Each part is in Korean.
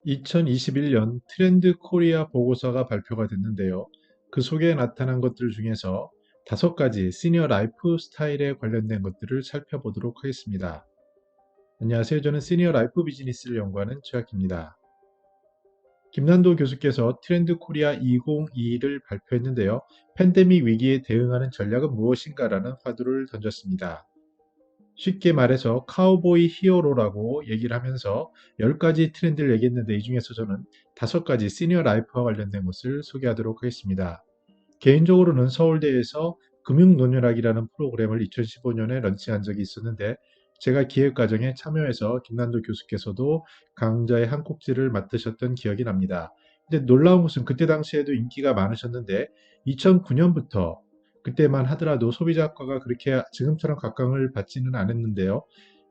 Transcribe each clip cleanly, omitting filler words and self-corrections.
2021년 트렌드 코리아 보고서가 발표가 됐는데요. 그 속에 나타난 것들 중에서 5가지 시니어 라이프 스타일에 관련된 것들을 살펴보도록 하겠습니다. 안녕하세요. 저는 시니어 라이프 비즈니스를 연구하는 최학기입니다. 김난도 교수께서 트렌드 코리아 2022를 발표했는데요. 팬데믹 위기에 대응하는 전략은 무엇인가라는 화두를 던졌습니다. 쉽게 말해서 카우보이 히어로라고 얘기를 하면서 10가지 트렌드를 얘기했는데 이 중에서 저는 5가지 시니어 라이프와 관련된 것을 소개하도록 하겠습니다. 개인적으로는 서울대에서 금융논술학이라는 프로그램을 2015년에 런칭한 적이 있었는데 제가 기획 과정에 참여해서 김난도 교수께서도 강좌의 한 꼭지를 맡으셨던 기억이 납니다. 근데 놀라운 것은 그때 당시에도 인기가 많으셨는데 2009년부터 그때만 하더라도 소비자학과가 그렇게 지금처럼 각광을 받지는 않았는데요.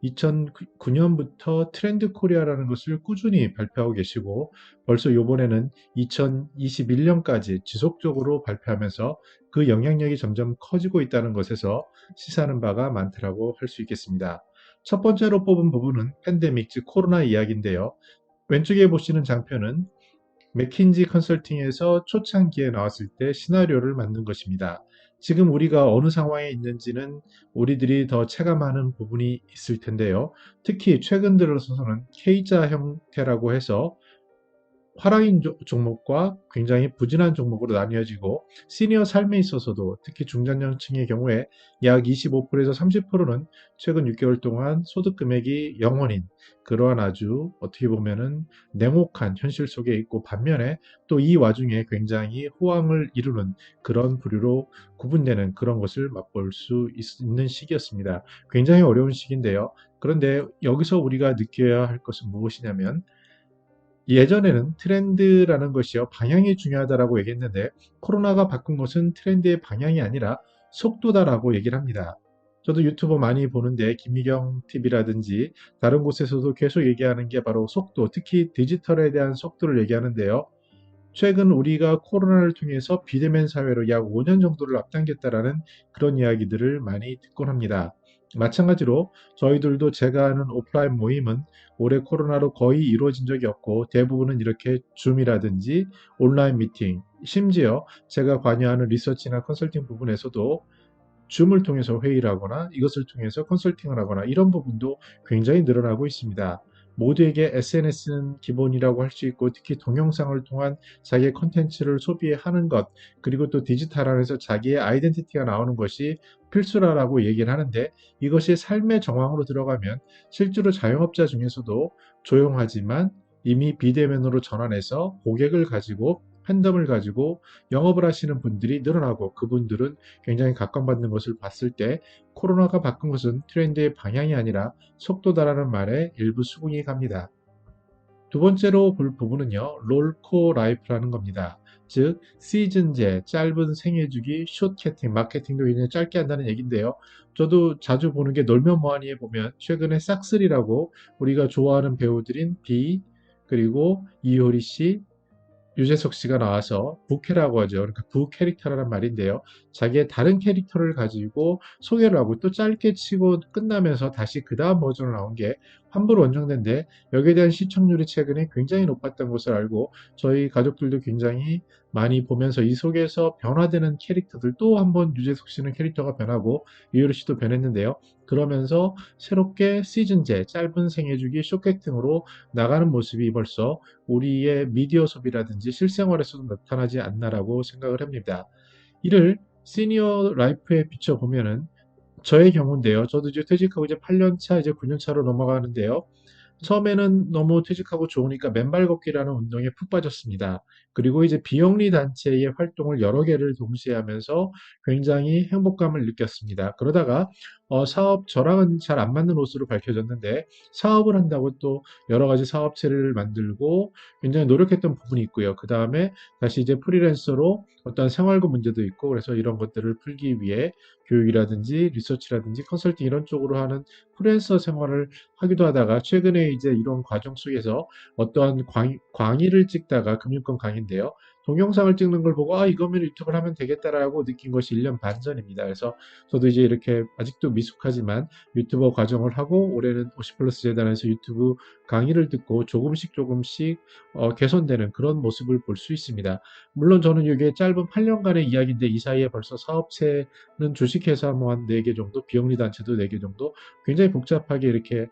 2009년부터 트렌드 코리아라는 것을 꾸준히 발표하고 계시고 벌써 이번에는 2021년까지 지속적으로 발표하면서 그 영향력이 점점 커지고 있다는 것에서 시사하는 바가 많다고 할 수 있겠습니다. 첫 번째로 뽑은 부분은 팬데믹, 즉 코로나 이야기인데요. 왼쪽에 보시는 장편은 맥킨지 컨설팅에서 초창기에 나왔을 때 시나리오를 만든 것입니다. 지금 우리가 어느 상황에 있는지는 우리들이 더 체감하는 부분이 있을 텐데요. 특히 최근 들어서는 K자 형태라고 해서 화랑인 종목과 굉장히 부진한 종목으로 나뉘어지고 시니어 삶에 있어서도 특히 중장년층의 경우에 약 25%에서 30%는 최근 6개월 동안 소득 금액이 0원인 그러한 아주 어떻게 보면은 냉혹한 현실 속에 있고 반면에 또 이 와중에 굉장히 호황을 이루는 그런 부류로 구분되는 그런 것을 맛볼 수 있는 시기였습니다. 굉장히 어려운 시기인데요. 그런데 여기서 우리가 느껴야 할 것은 무엇이냐면 예전에는 트렌드라는 것이요, 방향이 중요하다라고 얘기했는데 코로나가 바꾼 것은 트렌드의 방향이 아니라 속도다라고 얘기를 합니다. 저도 유튜브 많이 보는데 김미경 TV라든지 다른 곳에서도 계속 얘기하는 게 바로 속도, 특히 디지털에 대한 속도를 얘기하는데요. 최근 우리가 코로나를 통해서 비대면 사회로 약 5년 정도를 앞당겼다라는 그런 이야기들을 많이 듣곤 합니다. 마찬가지로 저희들도 제가 하는 오프라인 모임은 올해 코로나로 거의 이루어진 적이 없고 대부분은 이렇게 줌이라든지 온라인 미팅, 심지어 제가 관여하는 리서치나 컨설팅 부분에서도 줌을 통해서 회의를 하거나 이것을 통해서 컨설팅을 하거나 이런 부분도 굉장히 늘어나고 있습니다. 모두에게 SNS는 기본이라고 할 수 있고 특히 동영상을 통한 자기의 컨텐츠를 소비하는 것 그리고 또 디지털 안에서 자기의 아이덴티티가 나오는 것이 필수라고 얘기를 하는데 이것이 삶의 정황으로 들어가면 실제로 자영업자 중에서도 조용하지만 이미 비대면으로 전환해서 고객을 가지고 팬덤을 가지고 영업을 하시는 분들이 늘어나고 그분들은 굉장히 각광받는 것을 봤을 때 코로나가 바꾼 것은 트렌드의 방향이 아니라 속도다라는 말에 일부 수긍이 갑니다. 두 번째로 볼 부분은요, 롤코 라이프라는 겁니다. 즉, 시즌제, 짧은 생애주기, 숏캐팅, 마케팅도 굉장히 짧게 한다는 얘기인데요. 저도 자주 보는 게 놀면 뭐하니에 보면 최근에 싹쓸이라고 우리가 좋아하는 배우들인 비, 그리고 이효리 씨, 유재석 씨가 나와서 부캐라고 하죠. 그러니까 부 캐릭터라는 말인데요. 자기의 다른 캐릭터를 가지고 소개를 하고 또 짧게 치고 끝나면서 다시 그 다음 버전으로 나온 게 환불 원정대인데 여기에 대한 시청률이 최근에 굉장히 높았던 것을 알고 저희 가족들도 굉장히 많이 보면서 이 속에서 변화되는 캐릭터들 또 한 번 유재석 씨는 캐릭터가 변하고 이효리 씨도 변했는데요. 그러면서 새롭게 시즌제, 짧은 생애주기 쇼캐팅으로 나가는 모습이 벌써 우리의 미디어 소비라든지 실생활에서도 나타나지 않나라고 생각을 합니다. 이를 시니어 라이프에 비춰보면은 저의 경우인데요. 저도 이제 퇴직하고 이제 8년 차, 이제 9년 차로 넘어가는데요. 처음에는 너무 퇴직하고 좋으니까 맨발 걷기라는 운동에 푹 빠졌습니다. 그리고 이제 비영리 단체의 활동을 여러 개를 동시에 하면서 굉장히 행복감을 느꼈습니다. 그러다가 사업 저랑은 잘 안 맞는 옷으로 밝혀졌는데 사업을 한다고 또 여러 가지 사업체를 만들고 굉장히 노력했던 부분이 있고요. 그 다음에 다시 이제 프리랜서로 어떤 생활고 문제도 있고 그래서 이런 것들을 풀기 위해 교육이라든지 리서치라든지 컨설팅 이런 쪽으로 하는 프리랜서 생활을 하기도 하다가 최근에 이제 이런 과정 속에서 어떠한 강의를 찍다가 금융권 강의인데요. 동영상을 찍는 걸 보고 이거면 유튜브를 하면 되겠다라고 느낀 것이 1년 반 전입니다. 그래서 저도 이제 이렇게 아직도 미숙하지만 유튜버 과정을 하고 올해는 50플러스 재단에서 유튜브 강의를 듣고 조금씩 조금씩 개선되는 그런 모습을 볼 수 있습니다. 물론 저는 이게 짧은 8년간의 이야기인데 이 사이에 벌써 사업체는 주식회사 뭐 한 4개 정도, 비영리 단체도 4개 정도 굉장히 복잡하게 이렇게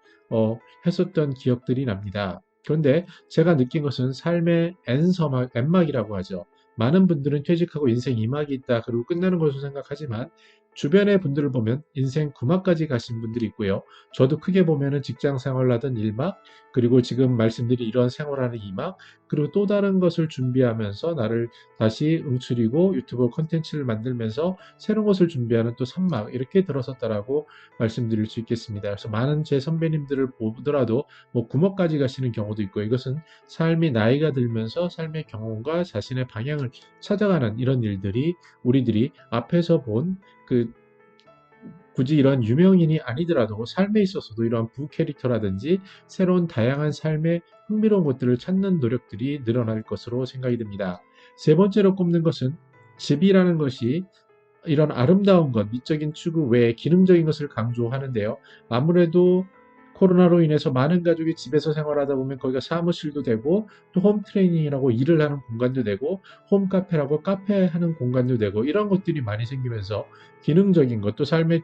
했었던 기억들이 납니다. 그런데 제가 느낀 것은 삶의 N막이라고 하죠. 많은 분들은 퇴직하고 인생 2막이 있다 그리고 끝나는 것으로 생각하지만 주변의 분들을 보면 인생 9막까지 가신 분들이 있고요. 저도 크게 보면은 직장 생활하던 1막, 그리고 지금 말씀드린 이런 생활하는 2막, 그리고 또 다른 것을 준비하면서 나를 다시 응추리고 유튜브 콘텐츠를 만들면서 새로운 것을 준비하는 또 3막 이렇게 들어섰다라고 말씀드릴 수 있겠습니다. 그래서 많은 제 선배님들을 보더라도 뭐 9막까지 가시는 경우도 있고 이것은 삶이 나이가 들면서 삶의 경험과 자신의 방향을 찾아가는 이런 일들이 우리들이 앞에서 본 굳이 이런 유명인이 아니더라도 삶에 있어서도 이러한 부캐릭터라든지 새로운 다양한 삶의 흥미로운 것들을 찾는 노력들이 늘어날 것으로 생각이 듭니다. 세 번째로 꼽는 것은 집이라는 것이 이런 아름다운 것, 미적인 추구 외에 기능적인 것을 강조하는데요. 아무래도 코로나로 인해서 많은 가족이 집에서 생활하다 보면 거기가 사무실도 되고 또 홈 트레이닝이라고 일을 하는 공간도 되고 홈 카페라고 카페 하는 공간도 되고 이런 것들이 많이 생기면서 기능적인 것, 또 삶의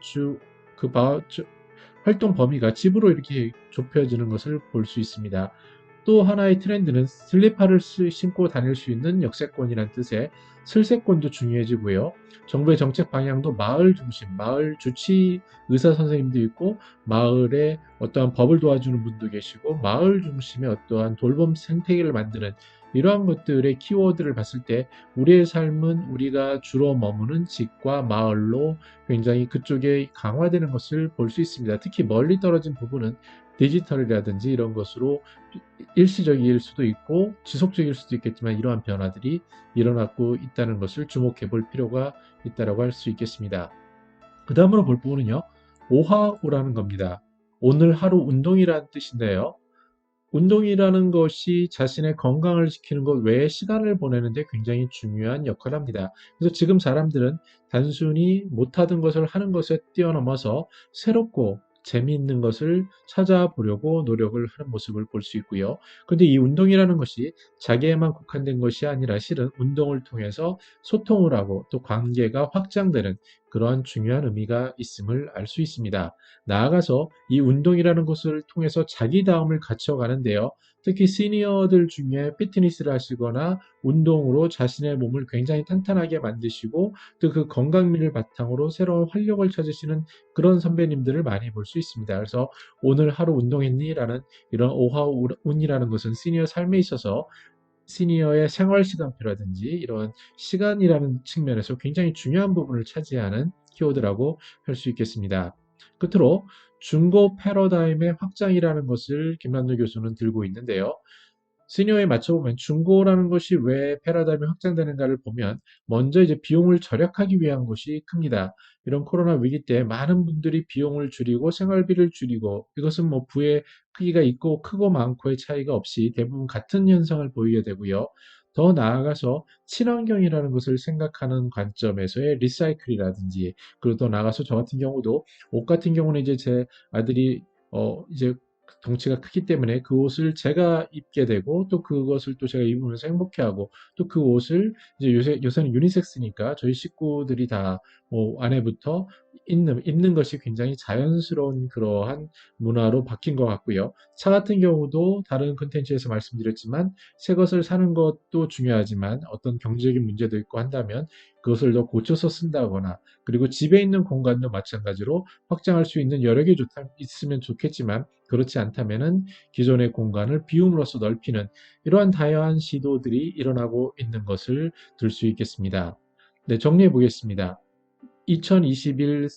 활동 범위가 집으로 이렇게 좁혀지는 것을 볼 수 있습니다. 또 하나의 트렌드는 슬리퍼를 신고 다닐 수 있는 역세권이란 뜻의 슬세권도 중요해지고요. 정부의 정책 방향도 마을 중심, 마을 주치 의사 선생님도 있고 마을에 어떠한 법을 도와주는 분도 계시고 마을 중심의 어떠한 돌봄 생태계를 만드는 이러한 것들의 키워드를 봤을 때 우리의 삶은 우리가 주로 머무는 집과 마을로 굉장히 그쪽에 강화되는 것을 볼 수 있습니다. 특히 멀리 떨어진 부분은 디지털이라든지 이런 것으로 일시적일 수도 있고 지속적일 수도 있겠지만 이러한 변화들이 일어나고 있다는 것을 주목해 볼 필요가 있다고 할 수 있겠습니다. 그 다음으로 볼 부분은요. 오하오라는 겁니다. 오늘 하루 운동이라는 뜻인데요. 운동이라는 것이 자신의 건강을 지키는 것 외에 시간을 보내는데 굉장히 중요한 역할을 합니다. 그래서 지금 사람들은 단순히 못하던 것을 하는 것에 뛰어넘어서 새롭고 재미있는 것을 찾아보려고 노력을 하는 모습을 볼 수 있고요. 그런데 이 운동이라는 것이 자기에만 국한된 것이 아니라 실은 운동을 통해서 소통을 하고 또 관계가 확장되는 그러한 중요한 의미가 있음을 알 수 있습니다. 나아가서 이 운동이라는 것을 통해서 자기다움을 갖춰가는데요. 특히 시니어들 중에 피트니스를 하시거나 운동으로 자신의 몸을 굉장히 탄탄하게 만드시고 또 그 건강미를 바탕으로 새로운 활력을 찾으시는 그런 선배님들을 많이 볼 수 있습니다. 그래서 오늘 하루 운동했니? 라는 이런 오하운이라는 것은 시니어 삶에 있어서 시니어의 생활 시간표라든지 이런 시간이라는 측면에서 굉장히 중요한 부분을 차지하는 키워드라고 할 수 있겠습니다. 끝으로 중고 패러다임의 확장이라는 것을 김남도 교수는 들고 있는데요. 시니어에 맞춰보면 중고라는 것이 왜 패러다임이 확장되는가를 보면 먼저 이제 비용을 절약하기 위한 것이 큽니다. 이런 코로나 위기 때 많은 분들이 비용을 줄이고 생활비를 줄이고 이것은 뭐 부의 크기가 있고 크고 많고의 차이가 없이 대부분 같은 현상을 보이게 되고요. 더 나아가서 친환경이라는 것을 생각하는 관점에서의 리사이클이라든지 그리고 더 나아가서 저 같은 경우도 옷 같은 경우는 이제 제 아들이 이제 덩치가 크기 때문에 그 옷을 제가 입게 되고 또 그것을 또 제가 입으면서 행복해하고 또 그 옷을 이제 요새는 유니섹스니까 저희 식구들이 다 뭐 아내부터 입는 것이 굉장히 자연스러운 그러한 문화로 바뀐 것 같고요. 차 같은 경우도 다른 컨텐츠에서 말씀드렸지만 새 것을 사는 것도 중요하지만 어떤 경제적인 문제도 있고 한다면 그것을 더 고쳐서 쓴다거나 그리고 집에 있는 공간도 마찬가지로 확장할 수 있는 여러 개 있으면 좋겠지만 그렇지 않다면은 기존의 공간을 비움으로써 넓히는 이러한 다양한 시도들이 일어나고 있는 것을 들 수 있겠습니다. 네, 정리해 보겠습니다. 2021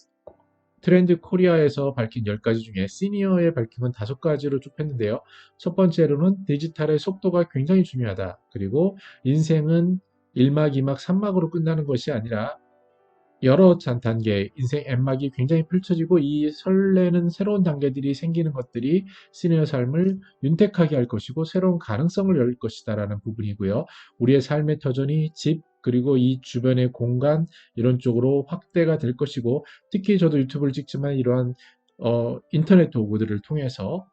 트렌드 코리아에서 밝힌 10가지 중에 시니어의 밝힌 건 5가지로 쭉 했는데요. 첫 번째로는 디지털의 속도가 굉장히 중요하다. 그리고 인생은 1막, 2막, 3막으로 끝나는 것이 아니라 여러 단계, 인생 엠막이 굉장히 펼쳐지고 이 설레는 새로운 단계들이 생기는 것들이 시니어 삶을 윤택하게 할 것이고 새로운 가능성을 열 것이다라는 부분이고요. 우리의 삶의 터전이 집, 그리고 이 주변의 공간 이런 쪽으로 확대가 될 것이고 특히 저도 유튜브를 찍지만 이러한 인터넷 도구들을 통해서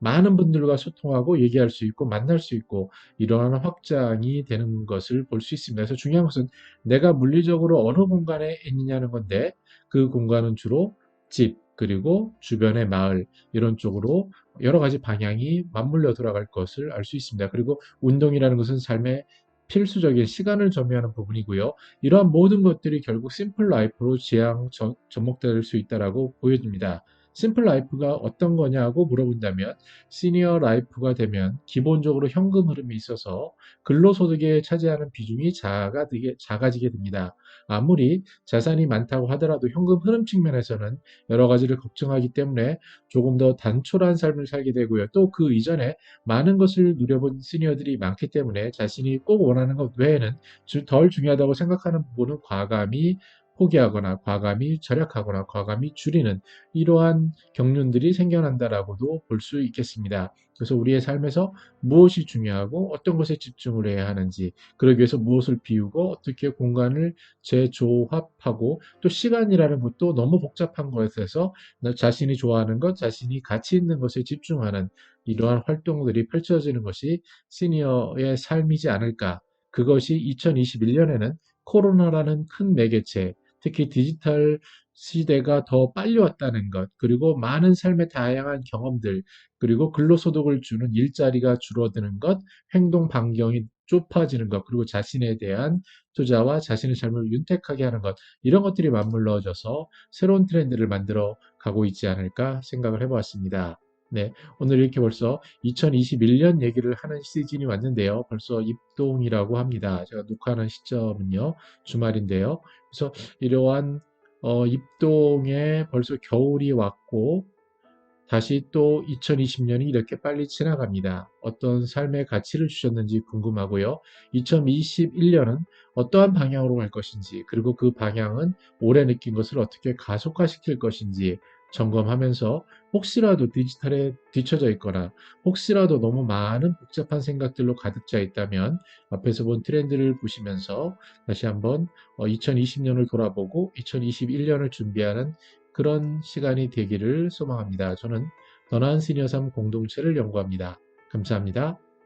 많은 분들과 소통하고 얘기할 수 있고 만날 수 있고 이러한 확장이 되는 것을 볼 수 있습니다. 그래서 중요한 것은 내가 물리적으로 어느 공간에 있느냐는 건데 그 공간은 주로 집 그리고 주변의 마을 이런 쪽으로 여러 가지 방향이 맞물려 돌아갈 것을 알 수 있습니다. 그리고 운동이라는 것은 삶의 필수적인 시간을 점유하는 부분이고요. 이러한 모든 것들이 결국 심플 라이프로 접목될 수 있다라고 보여집니다. 심플 라이프가 어떤 거냐고 물어본다면 시니어 라이프가 되면 기본적으로 현금 흐름이 있어서 근로소득에 차지하는 비중이 작아지게 됩니다. 아무리 자산이 많다고 하더라도 현금 흐름 측면에서는 여러 가지를 걱정하기 때문에 조금 더 단촐한 삶을 살게 되고요. 또 그 이전에 많은 것을 누려본 시니어들이 많기 때문에 자신이 꼭 원하는 것 외에는 덜 중요하다고 생각하는 부분은 과감히 포기하거나 과감히 절약하거나 과감히 줄이는 이러한 경륜들이 생겨난다라고도 볼 수 있겠습니다. 그래서 우리의 삶에서 무엇이 중요하고 어떤 것에 집중을 해야 하는지, 그러기 위해서 무엇을 비우고 어떻게 공간을 재조합하고 또 시간이라는 것도 너무 복잡한 것에서 자신이 좋아하는 것, 자신이 가치 있는 것에 집중하는 이러한 활동들이 펼쳐지는 것이 시니어의 삶이지 않을까. 그것이 2021년에는 코로나라는 큰 매개체, 특히 디지털 시대가 더 빨리 왔다는 것, 그리고 많은 삶의 다양한 경험들, 그리고 근로소득을 주는 일자리가 줄어드는 것, 행동 반경이 좁아지는 것, 그리고 자신에 대한 투자와 자신의 삶을 윤택하게 하는 것, 이런 것들이 맞물러져서 새로운 트렌드를 만들어 가고 있지 않을까 생각을 해보았습니다. 네, 오늘 이렇게 벌써 2021년 얘기를 하는 시즌이 왔는데요. 벌써 입동이라고 합니다. 제가 녹화하는 시점은요, 주말인데요. 그래서 이러한 입동에 벌써 겨울이 왔고 다시 또 2020년이 이렇게 빨리 지나갑니다. 어떤 삶의 가치를 주셨는지 궁금하고요. 2021년은 어떠한 방향으로 갈 것인지, 그리고 그 방향은 올해 느낀 것을 어떻게 가속화시킬 것인지 점검하면서 혹시라도 디지털에 뒤처져 있거나 혹시라도 너무 많은 복잡한 생각들로 가득 차 있다면 앞에서 본 트렌드를 보시면서 다시 한번 2020년을 돌아보고 2021년을 준비하는 그런 시간이 되기를 소망합니다. 저는 더 나은 시니어 삶 공동체를 연구합니다. 감사합니다.